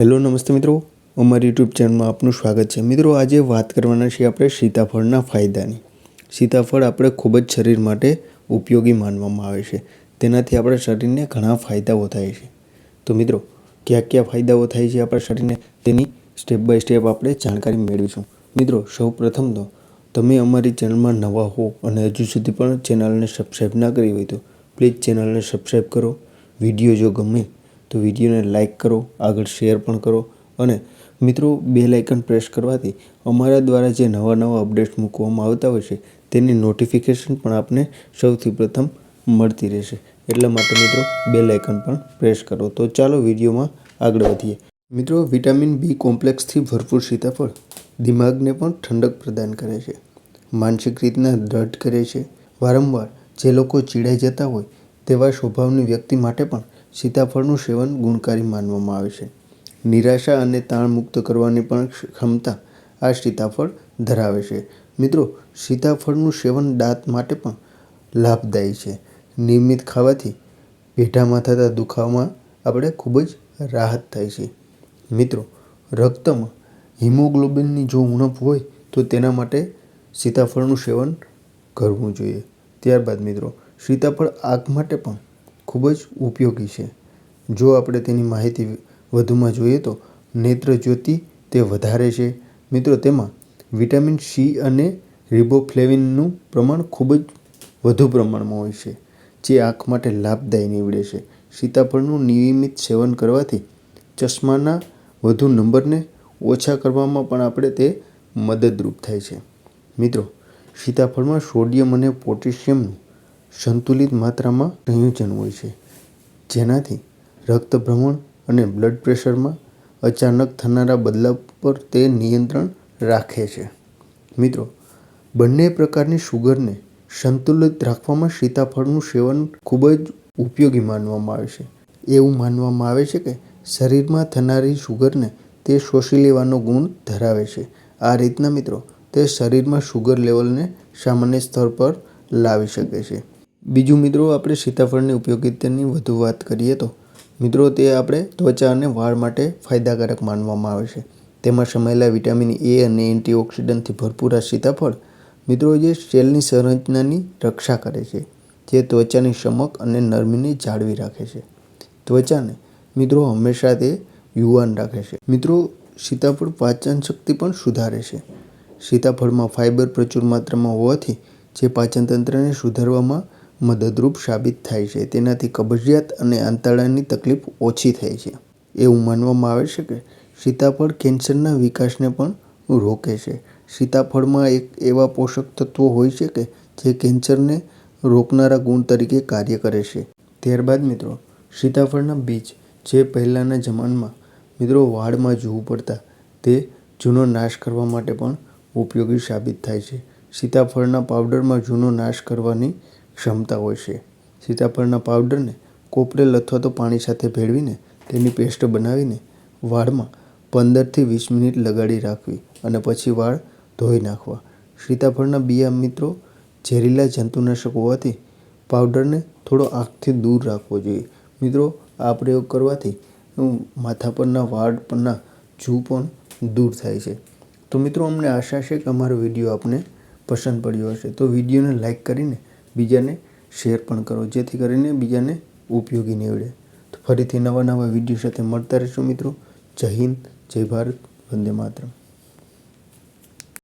Hello નમસ્તે મિત્રો, અમારી યુટ્યુબ ચેનલમાં આપનું સ્વાગત છે। મિત્રો આજે વાત કરવાના છીએ આપણે સીતાફળના ફાયદાની। સીતાફળ આપણે ખૂબ જ શરીર માટે ઉપયોગી માનવામાં આવે છે। તેનાથી આપણા શરીરને ઘણા ફાયદાઓ થાય છે। તો મિત્રો કયા ફાયદાઓ થાય છે આપણા શરીરને તેની સ્ટેપ બાય સ્ટેપ આપણે જાણકારી મેળવીશું। મિત્રો સૌપ્રથમ તો તમે અમારી ચેનલમાં નવા હો અને હજુ સુધી પણ ચેનલને સબસ્ક્રાઈબ ના કરી હોય તો પ્લીઝ ચેનલને સબસ્ક્રાઈબ કરો। વિડીયો જો ગમે તો વિડીયોને લાઇક કરો, આગળ શેર પણ કરો અને મિત્રો બેલ આઇકન પ્રેસ કરવાથી અમારા દ્વારા જે નવા અપડેટ્સ મૂકવામાં આવતા હોય છે તેની નોટિફિકેશન પણ આપને સૌથી પ્રથમ મળતી રહેશે। એટલા માટે મિત્રો બેલ આઇકન પણ પ્રેસ કરો। તો ચાલો વિડીયોમાં આગળ વધીએ। મિત્રો વિટામિન બી કોમ્પ્લેક્સથી ભરપૂર સીતાફળ દિમાગને પણ ઠંડક પ્રદાન કરે છે, માનસિક રીતના દ્રઢ કરે છે। વારંવાર જે લોકો ચીડાઈ જતા હોય તેવા સ્વભાવની વ્યક્તિ માટે પણ સીતાફળનું સેવન ગુણકારી માનવામાં આવે છે। નિરાશા અને તાણ મુક્ત કરવાની પણ ક્ષમતા આ સીતાફળ ધરાવે છે। મિત્રો સીતાફળનું સેવન દાંત માટે પણ લાભદાયી છે। નિયમિત ખાવાથી પેઢામાં થતા દુખાવામાં આપણે ખૂબ જ રાહત થાય છે। મિત્રો રક્તમાં હિમોગ્લોબિનની જો ઉણપ હોય તો તેના માટે સીતાફળનું સેવન કરવું જોઈએ। ત્યારબાદ મિત્રો સીતાફળ આંખ માટે પણ ખૂબ જ ઉપયોગી છે। જો આપણે તેની માહિતી વધુમાં જોઈએ તો નેત્ર જ્યોતિ તે વધારે છે। મિત્રો તેમાં વિટામિન સી અને રિબોફ્લેવિનનું પ્રમાણ ખૂબ જ વધુ પ્રમાણમાં હોય છે, જે આંખ માટે લાભદાયી નીવડે છે। સીતાફળનું નિયમિત સેવન કરવાથી ચશ્માના વધુ નંબરને ઓછા કરવામાં પણ આપણે તે મદદરૂપ થાય છે। મિત્રો સીતાફળમાં સોડિયમ અને પોટેશિયમનું સંતુલિત માત્રામાં સંયોજન હોય છે, જેનાથી રક્ત ભ્રમણ અને બ્લડ પ્રેશરમાં અચાનક થનારા બદલાવ પર તે નિયંત્રણ રાખે છે। મિત્રો બંને પ્રકારની શુગરને સંતુલિત રાખવામાં સીતાફળનું સેવન ખૂબ જ ઉપયોગી માનવામાં આવે છે। એવું માનવામાં આવે છે કે શરીરમાં થનારી શુગરને તે શોષી લેવાનો ગુણ ધરાવે છે। આ રીતના મિત્રો તે શરીરમાં શુગર લેવલને સામાન્ય સ્તર પર લાવી શકે છે। બીજું મિત્રો આપણે સીતાફળની ઉપયોગિતાની વધુ વાત કરીએ તો મિત્રો તે આપણે ત્વચા અને વાળ માટે ફાયદાકારક માનવામાં આવે છે। તેમાં સમાયેલા વિટામિન એ અને એન્ટીઓક્સિડન્ટથી ભરપૂર આ સીતાફળ મિત્રો જે સેલની સંરચનાની રક્ષા કરે છે, જે ત્વચાની ચમક અને નરમીને જાળવી રાખે છે। ત્વચાને મિત્રો હંમેશા તે યુવાન રાખે છે। મિત્રો સીતાફળ પાચન શક્તિ પણ સુધારે છે। સીતાફળમાં ફાઇબર પ્રચુર માત્રામાં હોવાથી જે પાચન તંત્રને સુધારવામાં મદદરૂપ સાબિત થાય છે। તેનાથી કબજિયાત અને આંતરડાની તકલીફ ઓછી થાય છે। એવું માનવામાં આવે છે કે સીતાફળ કેન્સરના વિકાસને પણ રોકે છે। સીતાફળમાં એક એવા પોષક તત્વો હોય છે કે જે કેન્સરને રોકનારા ગુણ તરીકે કાર્ય કરે છે। ત્યારબાદ મિત્રો સીતાફળના બીજ જે પહેલાંના જમાનામાં મિત્રો વાળમાં જોવું પડતા તે જૂનો નાશ કરવા માટે પણ ઉપયોગી સાબિત થાય છે। સીતાફળના પાવડરમાં જૂનો નાશ કરવાની ક્ષમતા હોય છે। સીતાફળના પાવડરને કોપરેલ અથવા તો પાણી સાથે ભેળવીને તેની પેસ્ટ બનાવીને વાળમાં 15થી 20 મિનિટ લગાડી રાખવી અને પછી વાળ ધોઈ નાખવા। સીતાફળના બિયા મિત્રો ઝેરીલા જંતુનાશક હોવાથી પાવડરને થોડો આંખથી દૂર રાખવો જોઈએ। મિત્રો આ પ્રયોગ કરવાથી માથા પરના વાળ પરના જૂ પણ દૂર થાય છે। તો મિત્રો અમને આશા છે કે અમારો વિડીયો આપને પસંદ પડ્યો હશે। તો વિડીયોને લાઇક કરીને બીજાને શેર પણ કરો, જેથી કરીને બીજાને ઉપયોગી નીવડે। તો ફરીથી નવા વિડીયો સાથે મળતા રહીશું મિત્રો। જય હિન્દ, જય ભારત, વંદે માતરમ।